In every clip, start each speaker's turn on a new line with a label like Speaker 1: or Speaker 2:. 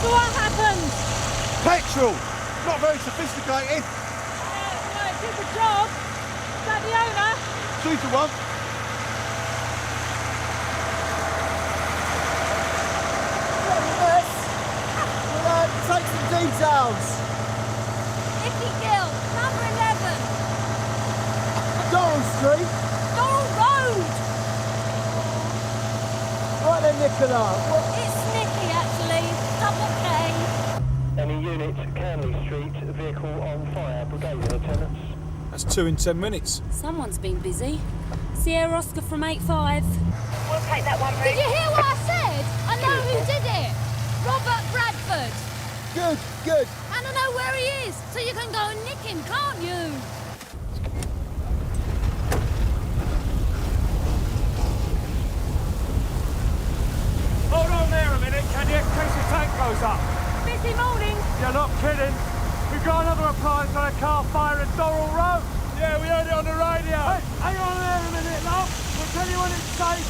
Speaker 1: So what happened?
Speaker 2: Petrol! Not very sophisticated.
Speaker 1: Well, it did the job. Is that the owner?
Speaker 2: 2 to 1.
Speaker 3: We'll take some details.
Speaker 1: Icky Gill, number 11.
Speaker 3: Doral Street.
Speaker 1: Doral Road.
Speaker 3: Right then, Nicola.
Speaker 1: It's Nicky, actually. Double K.
Speaker 4: Any unit, Canley Street, vehicle on fire, brigade in attendance.
Speaker 2: That's 2 in 10 minutes.
Speaker 1: Someone's been busy. Sierra Oscar from 85.
Speaker 5: We'll take that one,
Speaker 1: Did you hear what I said? I know who did it. Robert Bradford.
Speaker 3: Good, good.
Speaker 1: And I know where he is, so you can go and nick him, can't you?
Speaker 6: Hold on there a minute, can you? In case the tank goes up.
Speaker 1: Busy morning.
Speaker 6: You're not kidding. We've got another appliance on a car fire at Doral Road. Yeah, we heard it on the radio. Hey, hang on there a minute, love. We'll tell you when it's safe.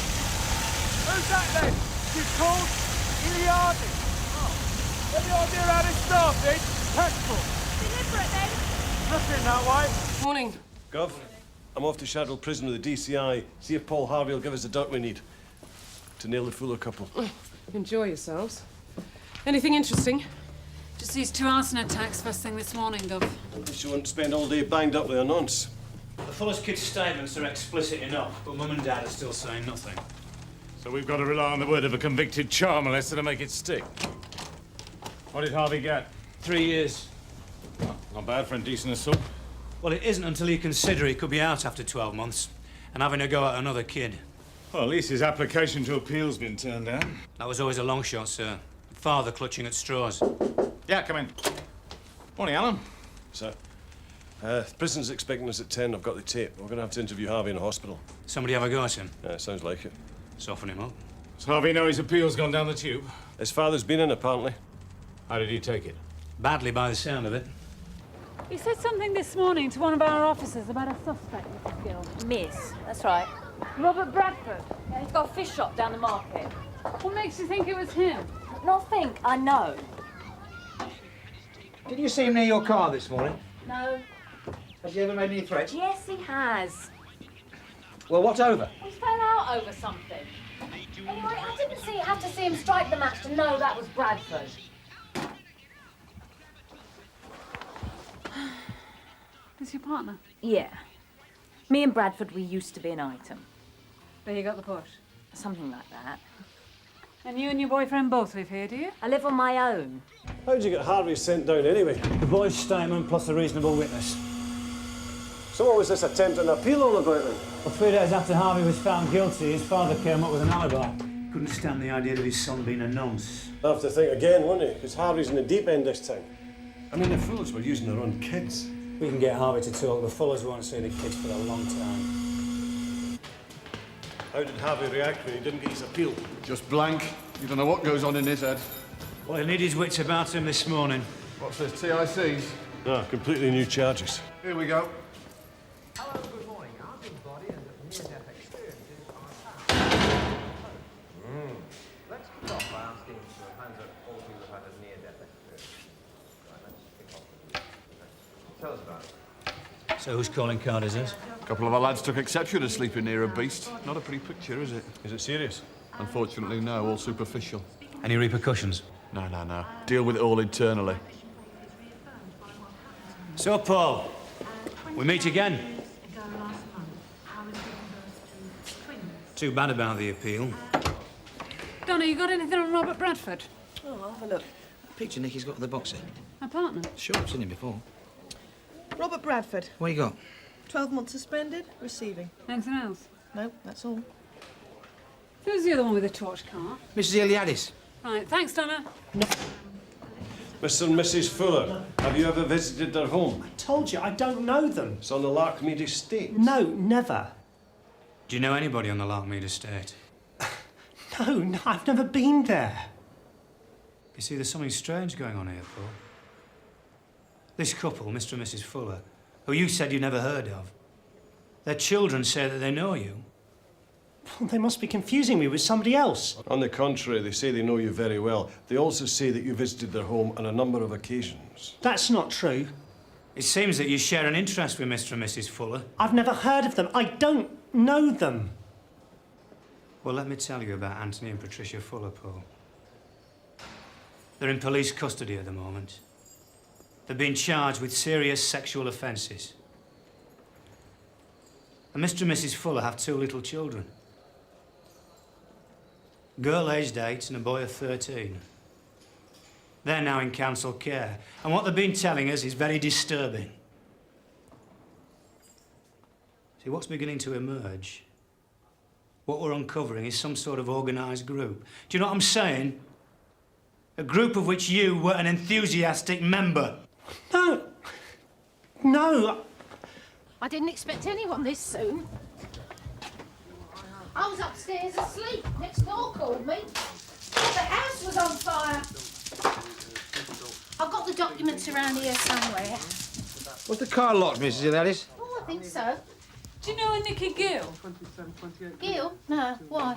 Speaker 6: Who's that then? She's called Iliadi. Oh. Any idea how this started? Petrol.
Speaker 1: Deliberate then.
Speaker 6: Looking that way.
Speaker 7: Morning.
Speaker 8: Gov, I'm off to shadow prison with the D.C.I. See if Paul Harvey will give us the dirt we need to nail the Fuller couple.
Speaker 7: Enjoy yourselves. Anything interesting?
Speaker 5: Just these 2 arson attacks first thing this morning, Gov.
Speaker 8: She won't spend all day banged up with her nonce.
Speaker 9: The Fuller's kids' statements are explicit enough, but Mum and Dad are still saying nothing.
Speaker 6: So we've got to rely on the word of a convicted child molester to make it stick. What did Harvey get?
Speaker 9: 3 years.
Speaker 6: Oh, not bad for indecent assault.
Speaker 9: Well, it isn't until you consider he could be out after 12 months and having a go at another kid.
Speaker 6: Well, at least his application to appeal's been turned down.
Speaker 9: That was always a long shot, sir. Father clutching at straws.
Speaker 6: Yeah, come in. Morning, Alan.
Speaker 8: Sir, the prison's expecting us at 10. I've got the tape. We're going to have to interview Harvey in a hospital.
Speaker 9: Somebody have a go at him?
Speaker 8: Sounds like it.
Speaker 9: Soften him up.
Speaker 6: Does Harvey know his appeal's gone down the tube?
Speaker 8: His father's been in, apparently.
Speaker 6: How did he take it?
Speaker 9: Badly by the sound of it.
Speaker 1: He said something this morning to one of our officers about a suspect, Mrs. Gill.
Speaker 5: Miss, that's right.
Speaker 1: Robert Bradford.
Speaker 5: Yeah, he's got a fish shop down the market.
Speaker 1: What makes you think it was him?
Speaker 5: Not think, I know.
Speaker 10: Did you see him near your car this morning?
Speaker 5: No.
Speaker 10: Has he ever made any threats?
Speaker 5: Yes, he has.
Speaker 10: Well, what over?
Speaker 5: We fell out over something. Anyway, I didn't have to see him strike the match to know that was Bradford.
Speaker 1: Is your partner?
Speaker 5: Yeah. Me and Bradford, we used to be an item.
Speaker 1: But you got the push?
Speaker 5: Something like that.
Speaker 1: And you and your boyfriend both live here, do you?
Speaker 5: I live on my own.
Speaker 8: How'd you get Harvey sent down anyway?
Speaker 9: The boy's statement plus a reasonable witness.
Speaker 8: So what was this attempt at an appeal all about then?
Speaker 9: Well, 3 days after Harvey was found guilty, his father came up with an alibi. Couldn't stand the idea of his son being a nonce.
Speaker 8: I'll have to think again, won't he? Because Harvey's in the deep end this time. I mean, the Fullers were using their own kids.
Speaker 9: We can get Harvey to talk. The Fullers won't see the kids for a long time.
Speaker 8: How did Harvey react when he didn't get his appeal?
Speaker 2: Just blank. You don't know what goes on in his head.
Speaker 9: Well, he'll need his wits about him this morning.
Speaker 2: What's this, TICs?
Speaker 8: No, completely new charges.
Speaker 2: Here we go.
Speaker 10: Hello, good morning. Arson body and near-death experiences are found. Let's kick off by asking for hands up all who have had a near-death experience. Right, let's kick off. Tell us about it.
Speaker 9: So whose calling card is this?
Speaker 2: A couple of our lads took exception to sleeping near a beast. Not a pretty picture, is it?
Speaker 8: Is it serious?
Speaker 2: Unfortunately, no. All superficial.
Speaker 9: Any repercussions?
Speaker 2: No. Deal with it all internally.
Speaker 9: So, Paul, we meet again. Too bad about the appeal.
Speaker 1: Donna, you got anything on Robert Bradford?
Speaker 10: Oh, I'll have a look. Picture Nicky's got of the boxer.
Speaker 1: My partner?
Speaker 10: Sure, I've seen him before.
Speaker 11: Robert Bradford.
Speaker 10: What you got?
Speaker 11: 12 months suspended, receiving.
Speaker 1: Anything else?
Speaker 11: No, that's all.
Speaker 1: Who's the other one with the torch car?
Speaker 10: Mrs. Iliadis.
Speaker 1: Right, thanks, Donna.
Speaker 8: Mr. and Mrs. Fuller, have you ever visited their home?
Speaker 12: I told you, I don't know them.
Speaker 8: It's on the Larkmead estate.
Speaker 12: No, never.
Speaker 9: Do you know anybody on the Larkmead estate?
Speaker 12: No, I've never been there.
Speaker 9: You see, there's something strange going on here, Paul. This couple, Mr. and Mrs. Fuller, who you said you never heard of, their children say that they know you.
Speaker 12: Well, they must be confusing me with somebody else.
Speaker 8: On the contrary, they say they know you very well. They also say that you visited their home on a number of occasions.
Speaker 12: That's not true.
Speaker 9: It seems that you share an interest with Mr. and Mrs. Fuller.
Speaker 12: I've never heard of them. I don't know them.
Speaker 9: Well, let me tell you about Anthony and Patricia Fuller, Paul. They're in police custody at the moment. They've been charged with serious sexual offences. And Mr. and Mrs. Fuller have 2 little children. A girl aged 8 and a boy of 13. They're now in council care, and what they've been telling us is very disturbing. See, what's beginning to emerge, what we're uncovering is some sort of organised group. Do you know what I'm saying? A group of which you were an enthusiastic member.
Speaker 12: No. No.
Speaker 5: I didn't expect anyone this soon. I was upstairs asleep. Next door called me. The house was on fire. I've got the documents around here somewhere.
Speaker 10: Was the car locked, Mrs. Ellis?
Speaker 5: Oh, I think so.
Speaker 1: Do you know a Nicky Gill?
Speaker 5: Gill? No. Why?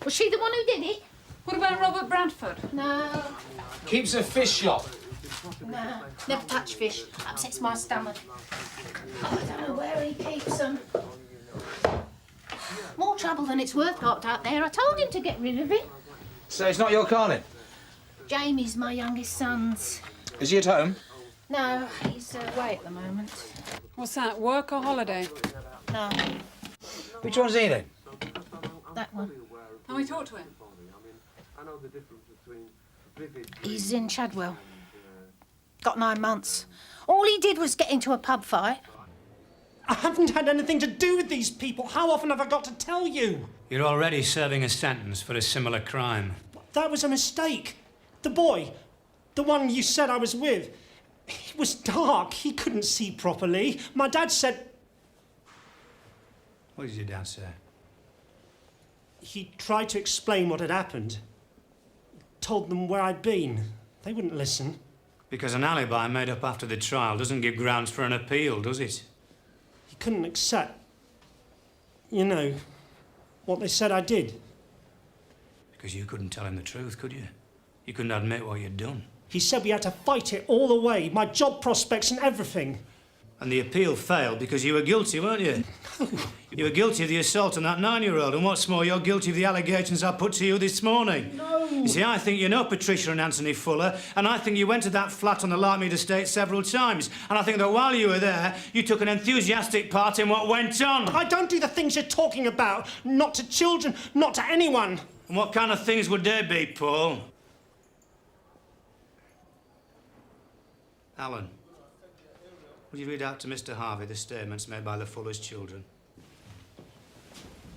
Speaker 5: Was she the one who did it?
Speaker 1: What about Robert Bradford?
Speaker 5: No.
Speaker 10: Keeps a fish shop.
Speaker 5: No. Never touch fish. Upsets my stomach. I don't know where he keeps them. More trouble than it's worth locked out there. I told him to get rid of it.
Speaker 10: So it's not your car then?
Speaker 5: Jamie's my youngest son's.
Speaker 10: Is he at home?
Speaker 5: No, he's away at the moment.
Speaker 1: What's that, work or holiday?
Speaker 5: No,
Speaker 10: Which one's he then?
Speaker 5: that one.
Speaker 1: Can we talk to him?
Speaker 5: He's in Chadwell. Got 9 months. All he did was get into a pub fight.
Speaker 12: I haven't had anything to do with these people. How often have I got to tell you?
Speaker 9: You're already serving a sentence for a similar crime.
Speaker 12: That was a mistake. The boy, the one you said I was with, it was dark. He couldn't see properly. My dad said...
Speaker 9: What did your dad say?
Speaker 12: He tried to explain what had happened. Told them where I'd been. They wouldn't listen.
Speaker 9: Because an alibi made up after the trial doesn't give grounds for an appeal, does it?
Speaker 12: He couldn't accept, you know, what they said I did.
Speaker 9: Because you couldn't tell him the truth, could you? You couldn't admit what you'd done.
Speaker 12: He said we had to fight it all the way, my job prospects and everything.
Speaker 9: And the appeal failed because you were guilty, weren't you? You were guilty of the assault on that 9-year-old, and what's more, you're guilty of the allegations I put to you this morning.
Speaker 12: No!
Speaker 9: You see, I think you know Patricia and Anthony Fuller, and I think you went to that flat on the Larkmead estate several times, and I think that while you were there, you took an enthusiastic part in what went on.
Speaker 12: I don't do the things you're talking about. Not to children, not to anyone.
Speaker 9: And what kind of things would they be, Paul? Alan, will you read out to Mr. Harvey the statements made by the Fuller's children?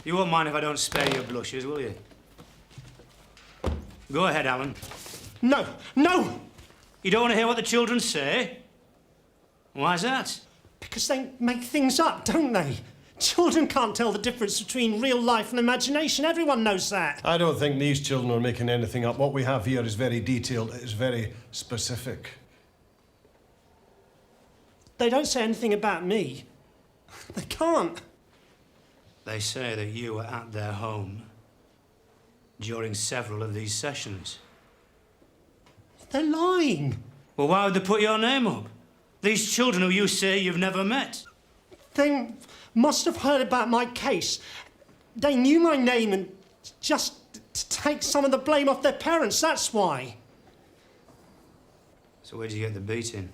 Speaker 9: You won't mind if I don't spare your blushes, will you? Go ahead, Alan.
Speaker 12: No, no!
Speaker 9: You don't want to hear what the children say? Why's that?
Speaker 12: Because they make things up, don't they? Children can't tell the difference between real life and imagination. Everyone knows that.
Speaker 8: I don't think these children are making anything up. What we have here is very detailed. It is very specific.
Speaker 12: They don't say anything about me. They can't.
Speaker 9: They say that you were at their home during several of these sessions.
Speaker 12: They're lying.
Speaker 9: Well, why would they put your name up? These children who you say you've never met.
Speaker 12: They must have heard about my case. They knew my name and just to take some of the blame off their parents, that's why.
Speaker 9: So where did you get the beating?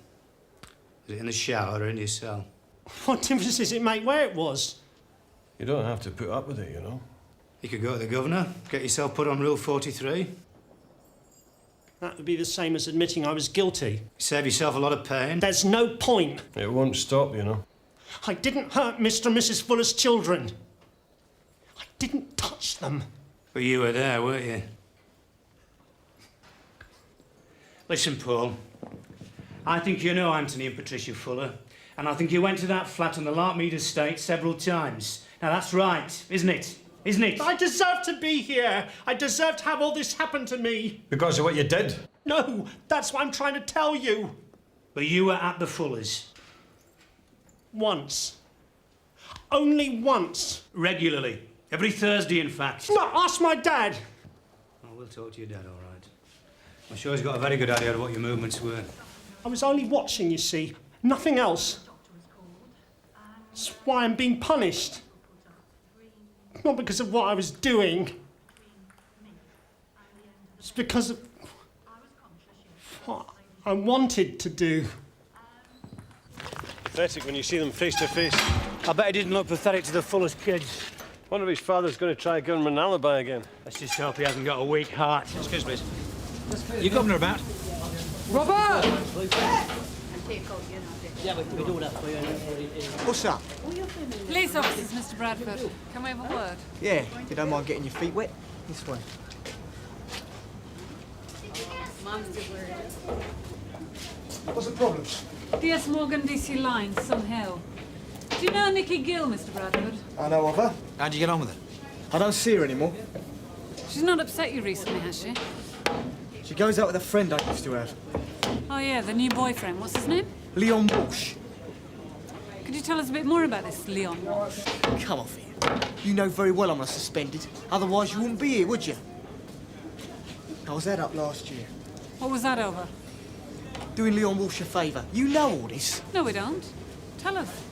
Speaker 9: Was it in the shower or in your cell?
Speaker 12: What difference does it make where it was?
Speaker 8: You don't have to put up with it, you know.
Speaker 9: You could go to the governor, get yourself put on Rule 43.
Speaker 12: That would be the same as admitting I was guilty.
Speaker 9: Save yourself a lot of pain.
Speaker 12: There's no point.
Speaker 8: It won't stop, you know.
Speaker 12: I didn't hurt Mr. and Mrs. Fuller's children. I didn't touch them.
Speaker 9: But you were there, weren't you? Listen, Paul. I think you know Anthony and Patricia Fuller, and I think you went to that flat on the Larkmead estate several times. Now, that's right, isn't it? Isn't it?
Speaker 12: I deserve to be here. I deserve to have all this happen to me.
Speaker 8: Because of what you did?
Speaker 12: No, that's what I'm trying to tell you.
Speaker 9: But you were at the Fullers.
Speaker 12: Once. Only once.
Speaker 9: Regularly. Every Thursday, in fact.
Speaker 12: No, ask my dad.
Speaker 9: Oh, we'll talk to your dad, all right. I'm sure he's got a very good idea of what your movements were.
Speaker 12: I was only watching, you see. Nothing else. That's why I'm being punished. Not because of what I was doing. It's because of what I wanted to do.
Speaker 8: Pathetic when you see them face to face.
Speaker 9: I bet he didn't look pathetic to the fullest kids.
Speaker 8: Wonder if his father's going to try give him an alibi again.
Speaker 9: Let's just hope he hasn't got a weak heart.
Speaker 13: Excuse me. You governor about?
Speaker 7: Robert!
Speaker 3: What's up?
Speaker 1: Police officers, Mr. Bradford. Can we have a word?
Speaker 3: Yeah, if you don't mind getting your feet wet. This way.
Speaker 12: What's the problem?
Speaker 1: DS Morgan, D.C. line, Sun Hill. Do you know Nikki Gill, Mr. Bradford?
Speaker 3: I know of her.
Speaker 13: How'd you get on with her?
Speaker 3: I don't see her anymore.
Speaker 1: She's not upset you recently, has she?
Speaker 3: She goes out with a friend I used to have.
Speaker 1: Oh, yeah, the new boyfriend. What's his name?
Speaker 3: Leon Walsh.
Speaker 1: Could you tell us a bit more about this Leon Walsh?
Speaker 3: Come off here. You know very well I'm not suspended. Otherwise you wouldn't be here, would you? I was that up last year.
Speaker 1: What was that over?
Speaker 3: Doing Leon Walsh a favour. You know all this.
Speaker 1: No, we don't. Tell us.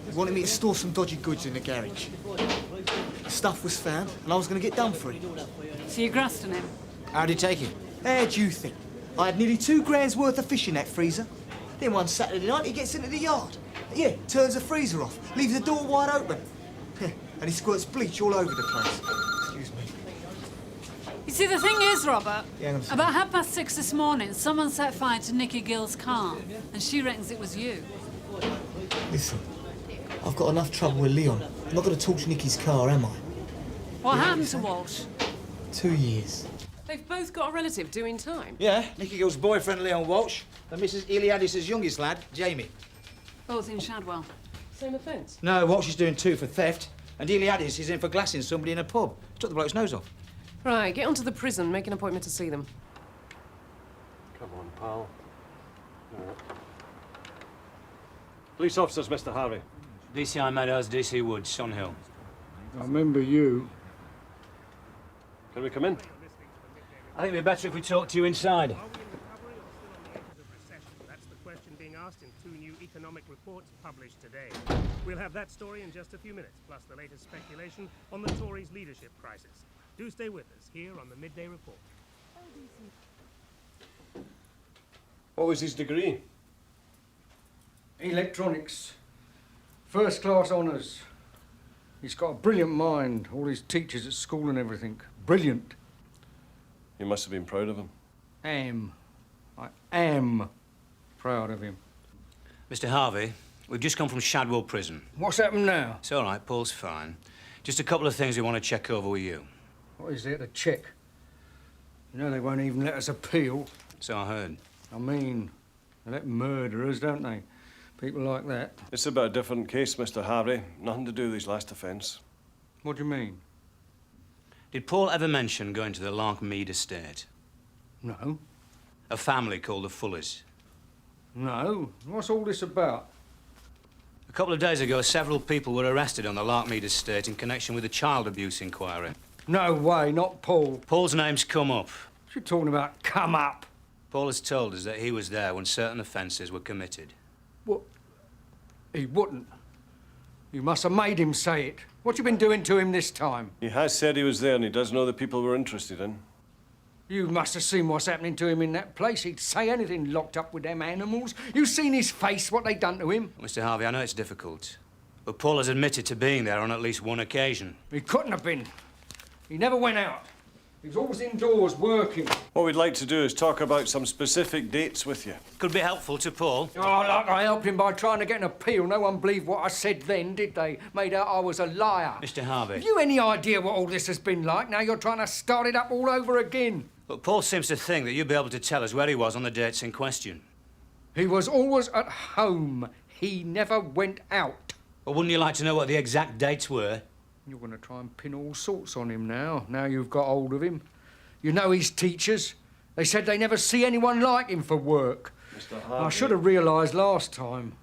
Speaker 3: He wanted me to store some dodgy goods in the garage. The stuff was found, and I was going to get done for it.
Speaker 1: So you grassed on him?
Speaker 13: How'd he take it?
Speaker 3: How'd you think? I had nearly £2 worth of fish in that freezer. Then one Saturday night, he gets into the yard. Yeah, turns the freezer off, leaves the door wide open. And he squirts bleach all over the place. Excuse me.
Speaker 1: You see, the thing is, Robert,
Speaker 3: Yeah, hang on a second.
Speaker 1: about 6:30 this morning, someone set fire to Nikki Gill's car, and she reckons it was you.
Speaker 3: Listen, I've got enough trouble with Leon. I'm not going to torch Nikki's car, am I?
Speaker 1: What happened to Walsh?
Speaker 3: 2 years.
Speaker 7: They've both got a relative doing time.
Speaker 13: Yeah, Nicky Gill's boyfriend, Leon Walsh, and Mrs. Iliadis' youngest lad, Jamie.
Speaker 1: Both in Shadwell.
Speaker 7: Same offence?
Speaker 13: No, Walsh is doing 2 for theft, and Iliadis is in for glassing somebody in a pub. Took the bloke's nose off.
Speaker 7: Right, get onto the prison, make an appointment to see them.
Speaker 8: Come on, pal. Police officers, Mr. Harvey.
Speaker 9: D.C.I. Meadows, D.C. Woods, Sun Hill.
Speaker 6: I remember you.
Speaker 8: Can we come in?
Speaker 9: I think it'd be better if we talk to you inside.
Speaker 14: That's the question being asked in 2 new economic reports published today. We'll have that story in just a few minutes, plus the latest speculation on the Tories' leadership crisis. Do stay with us here on the Midday Report.
Speaker 8: What was his degree?
Speaker 6: Electronics. First class honours. He's got a brilliant mind. All his teachers at school and everything. Brilliant.
Speaker 8: You must have been proud of him.
Speaker 6: I am proud of him.
Speaker 9: Mr. Harvey, we've just come from Shadwell Prison.
Speaker 6: What's happened now?
Speaker 9: It's all right, Paul's fine. Just a couple of things we want to check over with you.
Speaker 6: What is there to check? You know they won't even let us appeal.
Speaker 9: So I heard.
Speaker 6: I mean, they let murderers, don't they? People like that.
Speaker 8: It's about a different case, Mr. Harvey. Nothing to do with his last offence.
Speaker 6: What do you mean?
Speaker 9: Did Paul ever mention going to the Larkmead estate?
Speaker 6: No.
Speaker 9: A family called the Fullers?
Speaker 6: No. What's all this about?
Speaker 9: A couple of days ago, several people were arrested on the Larkmead estate in connection with a child abuse inquiry.
Speaker 6: No way, not Paul.
Speaker 9: Paul's name's come up.
Speaker 6: What you talking about, come up?
Speaker 9: Paul has told us that he was there when certain offences were committed.
Speaker 6: What? He wouldn't. You must have made him say it. What you been doing to him this time?
Speaker 8: He has said he was there and he does know the people we're interested in.
Speaker 6: You must have seen what's happening to him in that place. He'd say anything locked up with them animals. You seen his face, what they done to him?
Speaker 9: Mr. Harvey, I know it's difficult, but Paul has admitted to being there on at least one occasion.
Speaker 6: He couldn't have been. He never went out. He was always indoors working.
Speaker 8: What we'd like to do is talk about some specific dates with you.
Speaker 9: Could be helpful to Paul.
Speaker 6: Oh, look, I helped him by trying to get an appeal. No one believed what I said then, did they? Made out I was a liar.
Speaker 9: Mr. Harvey.
Speaker 6: Have you any idea what all this has been like? Now you're trying to start it up all over again.
Speaker 9: But Paul seems to think that you'll be able to tell us where he was on the dates in question.
Speaker 6: He was always at home. He never went out.
Speaker 9: Well, wouldn't you like to know what the exact dates were?
Speaker 6: You're going to try and pin all sorts on him now you've got hold of him. You know his teachers. They said they never see anyone like him for work.
Speaker 8: Mr. Harvey.
Speaker 6: I should have realised last time.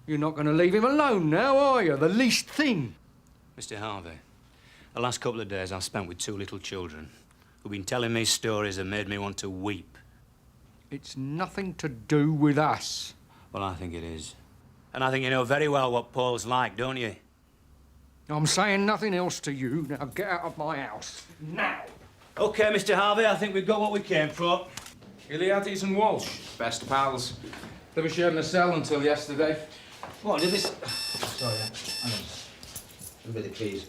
Speaker 6: You're not going to leave him alone now, are you? The least thing.
Speaker 9: Mr. Harvey, The last couple of days I've spent with two little children who've been telling me stories that made me want to weep.
Speaker 15: It's nothing to do with us.
Speaker 9: Well, I think it is. And I think you know very well what Paul's like, don't you?
Speaker 15: I'm saying nothing else to you. Now get out of my house. Now!
Speaker 9: OK, Mr. Harvey, I think we've got what we came for.
Speaker 10: Iliadis and Walsh, best pals. They were sharing a cell until yesterday.
Speaker 13: What, did this... Sorry, hang on. A bit of keys.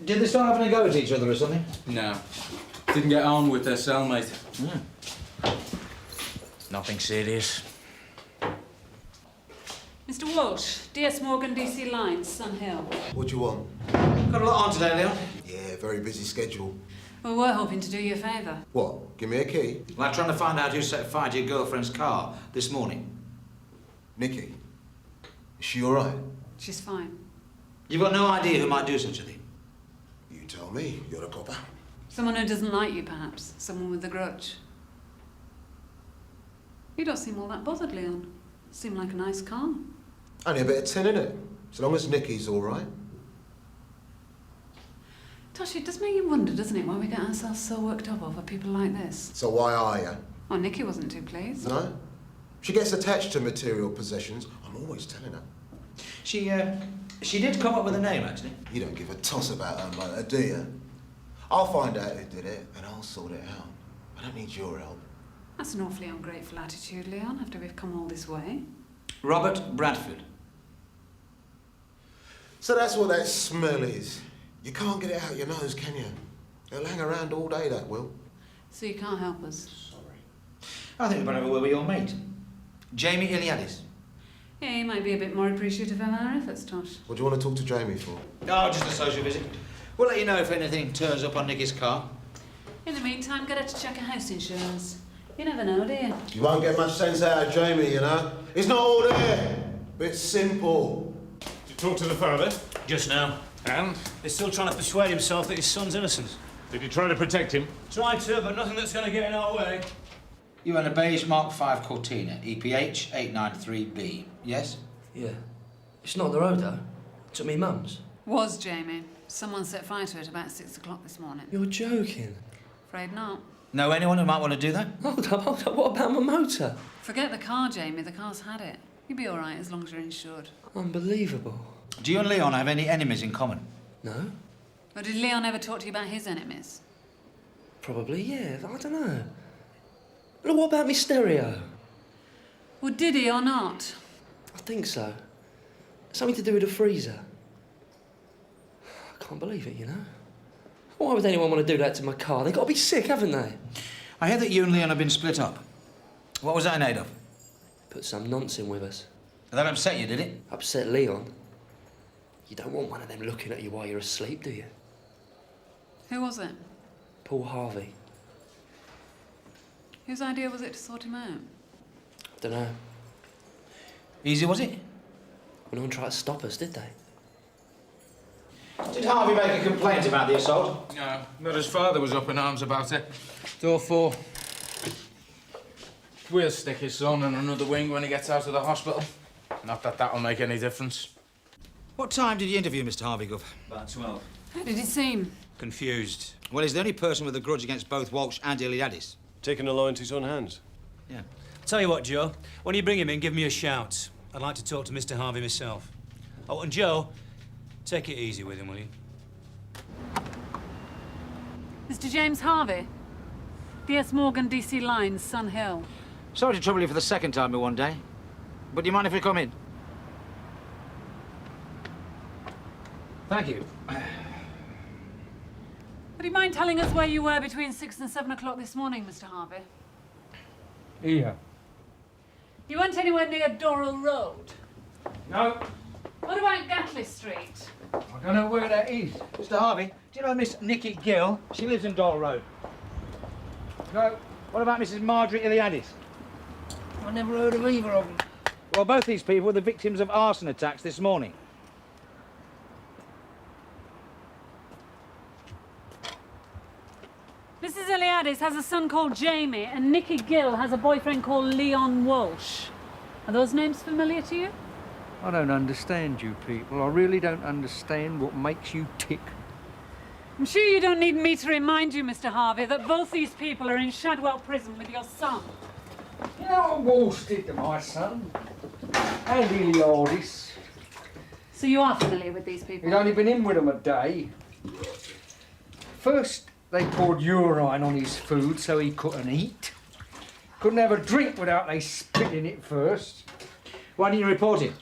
Speaker 13: Did they start having a go at each other or something?
Speaker 10: No. Didn't get on with their cellmate.
Speaker 13: Nothing serious.
Speaker 1: Mr. Walsh, DS Morgan, D.C. Lines, Sun Hill.
Speaker 3: What do you want?
Speaker 13: Got a lot on today, Leon.
Speaker 3: Yeah, very busy schedule.
Speaker 1: Well, we're hoping to do you a favour.
Speaker 3: What? Give me a key?
Speaker 13: Like trying to find out who set fire to your girlfriend's car this morning.
Speaker 3: Nikki? Is she all right?
Speaker 1: She's fine.
Speaker 13: You've got no idea who might do such a thing?
Speaker 3: You tell me. You're a copper.
Speaker 1: Someone who doesn't like you, perhaps. Someone with a grudge. You don't seem all that bothered, Leon. Seem like a nice car.
Speaker 3: Only a bit of tin, innit? So long as Nikki's all right.
Speaker 1: Tosh, it does make you wonder, doesn't it, why we get ourselves so worked up over people like this?
Speaker 3: So why are you?
Speaker 1: Oh, Nikki wasn't too pleased.
Speaker 3: No? She gets attached to material possessions. I'm always telling her.
Speaker 13: She did come up with a name, actually.
Speaker 3: You don't give a toss about her motor, do you? I'll find out who did it, and I'll sort it out. I don't need your help.
Speaker 1: That's an awfully ungrateful attitude, Leon, after we've come all this way.
Speaker 13: Robert Bradford.
Speaker 3: So that's what that smell is. You can't get it out your nose, can you? It'll hang around all day, that will.
Speaker 1: So you can't help us?
Speaker 13: I think we better have a word with your mate. Jamie Iliadis.
Speaker 1: Yeah, he might be a bit more appreciative of our efforts, Tosh.
Speaker 3: What do you want to talk to Jamie for?
Speaker 13: Oh, just a social visit. We'll let you know if anything turns up on Nicky's car.
Speaker 1: In the meantime, get her to check her house insurance. You never know, do you?
Speaker 3: You won't get much sense out of Jamie, you know. It's not all there. It's simple.
Speaker 8: Did you talk to the father?
Speaker 9: Just now.
Speaker 8: And?
Speaker 9: He's still trying to persuade himself that his son's innocent.
Speaker 8: Did you try to protect him?
Speaker 9: Tried to, but nothing that's going to get in our way.
Speaker 13: You had a beige Mark 5 Cortina, EPH 893B, yes?
Speaker 16: Yeah. It's not on the road, though. It's at me mum's.
Speaker 1: Was, Jamie. Someone set fire to it about 6 o'clock this morning.
Speaker 16: You're joking.
Speaker 1: Afraid not.
Speaker 13: Know anyone who might want to do that?
Speaker 16: Hold up. What about my motor?
Speaker 1: Forget the car, Jamie. The car's had it. You'll be all right as long as you're insured.
Speaker 16: Unbelievable.
Speaker 13: Do you and Leon have any enemies in common?
Speaker 16: No.
Speaker 1: Or did Leon ever talk to you about his enemies?
Speaker 16: Probably, yeah. I don't know. Look, what about me stereo?
Speaker 1: Well, did he or not?
Speaker 16: I think so. Something to do with the freezer. I can't believe it, you know. Why would anyone want to do that to my car? They've got to be sick, haven't they?
Speaker 13: I hear that you and Leon have been split up. What was that in aid of?
Speaker 16: Put some nonsense in with us.
Speaker 13: That upset you, did it?
Speaker 16: Upset Leon? You don't want one of them looking at you while you're asleep, do you?
Speaker 1: Who was it?
Speaker 16: Paul Harvey.
Speaker 1: Whose idea was it to sort him out?
Speaker 16: I don't know.
Speaker 13: Easy, was it?
Speaker 16: Well, no one tried to stop us, did they?
Speaker 13: Did Harvey make a complaint about the assault?
Speaker 10: No, but his father was up in arms about it. Door 4. We'll stick his son in another wing when he gets out of the hospital. Not that that'll make any difference.
Speaker 13: What time did you interview Mr. Harvey, Gov?
Speaker 9: About 12.
Speaker 1: How did he seem?
Speaker 9: Confused.
Speaker 13: Well, he's the only person with a grudge against both Walsh and Iliadis.
Speaker 8: Taking the law into his own hands.
Speaker 13: Yeah.
Speaker 9: Tell you what, Joe. When you bring him in, give me a shout. I'd like to talk to Mr. Harvey myself. Oh, and Joe, take it easy with him, will you?
Speaker 1: Mr. James Harvey. DS Morgan, D.C. Lines, Sun Hill.
Speaker 13: Sorry to trouble you for the second time in one day. But do you mind if we come in? Thank you.
Speaker 1: Would you mind telling us where you were between 6 and 7 o'clock this morning, Mr. Harvey?
Speaker 15: Here.
Speaker 1: You weren't anywhere near Doral Road?
Speaker 15: No.
Speaker 1: What about Gatley Street?
Speaker 15: I don't know where that is.
Speaker 13: Mr. Harvey, do you know Miss Nikki Gill? She lives in Doral Road.
Speaker 15: No.
Speaker 13: What about Mrs. Marjorie Iliadis?
Speaker 15: I never heard of either of them.
Speaker 13: Well, both these people were the victims of arson attacks this morning.
Speaker 1: Mrs. Iliadis has a son called Jamie, and Nikki Gill has a boyfriend called Leon Walsh. Are those names familiar to you?
Speaker 15: I don't understand you people. I really don't understand what makes you tick.
Speaker 1: I'm sure you don't need me to remind you, Mr. Harvey, that both these people are in Shadwell prison with your son.
Speaker 15: You know what Walsh did to my son? And Iliadis.
Speaker 1: So you are familiar with these people?
Speaker 15: He'd only been in with them a day. First, they poured urine on his food so he couldn't eat. Couldn't have a drink without they spit in it first.
Speaker 13: Why didn't you report it?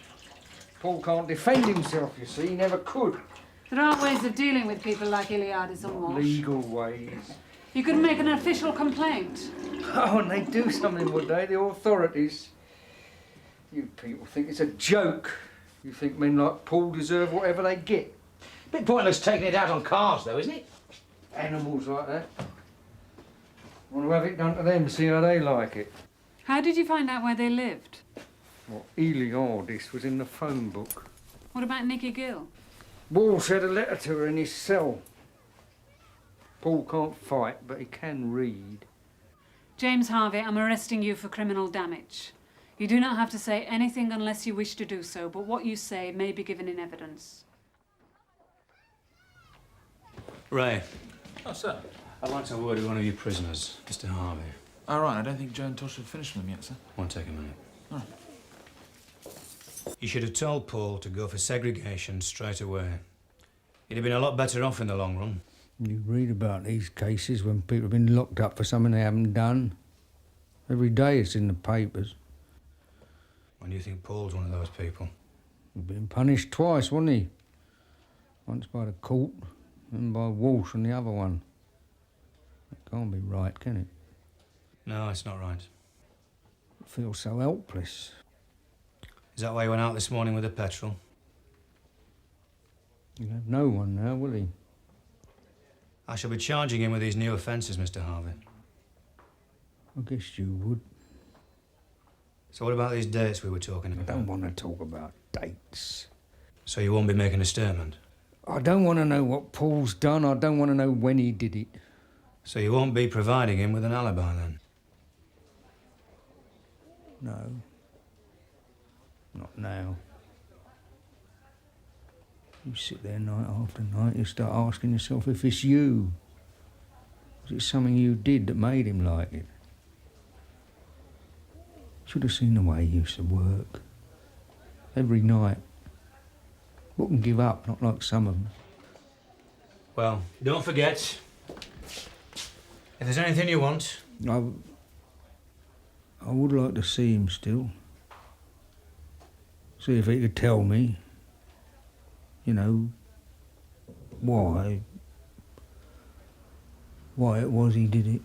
Speaker 15: Paul can't defend himself, you see. He never could.
Speaker 1: There are ways of dealing with people like Iliadis and Walsh.
Speaker 15: Legal ways.
Speaker 1: You could make an official complaint.
Speaker 15: Oh, and they'd do something, would they? The authorities. You people think it's a joke. You think men like Paul deserve whatever they get.
Speaker 13: Bit pointless taking it out on cars, though, isn't it?
Speaker 15: Animals like that. Want to have it done to them, see how they like it.
Speaker 1: How did you find out where they lived?
Speaker 15: Well, Iliadis was in the phone book.
Speaker 1: What about Nicky Gill?
Speaker 15: Walsh had a letter to her in his cell. Paul can't fight, but he can read.
Speaker 1: James Harvey, I'm arresting you for criminal damage. You do not have to say anything unless you wish to do so, but what you say may be given in evidence.
Speaker 13: Ray.
Speaker 17: Oh, sir.
Speaker 13: I'd like to have a word with one of your prisoners, Mr. Harvey.
Speaker 17: All right, I don't think Joe and Tosh have finished with them yet, sir.
Speaker 13: Won't take a minute.
Speaker 17: All right.
Speaker 9: You should have told Paul to go for segregation straight away. He'd have been a lot better off in the long run.
Speaker 15: You read about these cases when people have been locked up for something they haven't done. Every day it's in the papers.
Speaker 9: When do you think Paul's one of those people?
Speaker 15: He'd been punished twice, wasn't he? Once by the court and by Walsh on the other one. That can't be right, can it?
Speaker 9: No, it's not right.
Speaker 15: I feel so helpless.
Speaker 9: Is that why he went out this morning with the petrol?
Speaker 15: He'll have no one now, will he?
Speaker 9: I shall be charging him with these new offences, Mr. Harvey.
Speaker 15: I guess you would.
Speaker 9: So what about these dates we were talking about?
Speaker 15: I don't want to talk about dates.
Speaker 9: So you won't be making a statement?
Speaker 15: I don't want to know what Paul's done. I don't want to know when he did it.
Speaker 9: So you won't be providing him with an alibi, then?
Speaker 15: No. Not now. You sit there night after night, you start asking yourself if it's you. Was it something you did that made him like it? Should have seen the way he used to work. Every night. Wouldn't give up, not like some of them.
Speaker 9: Well, don't forget, if there's anything you want...
Speaker 15: I would like to see him still. See if he could tell me, you know, why it was he did it.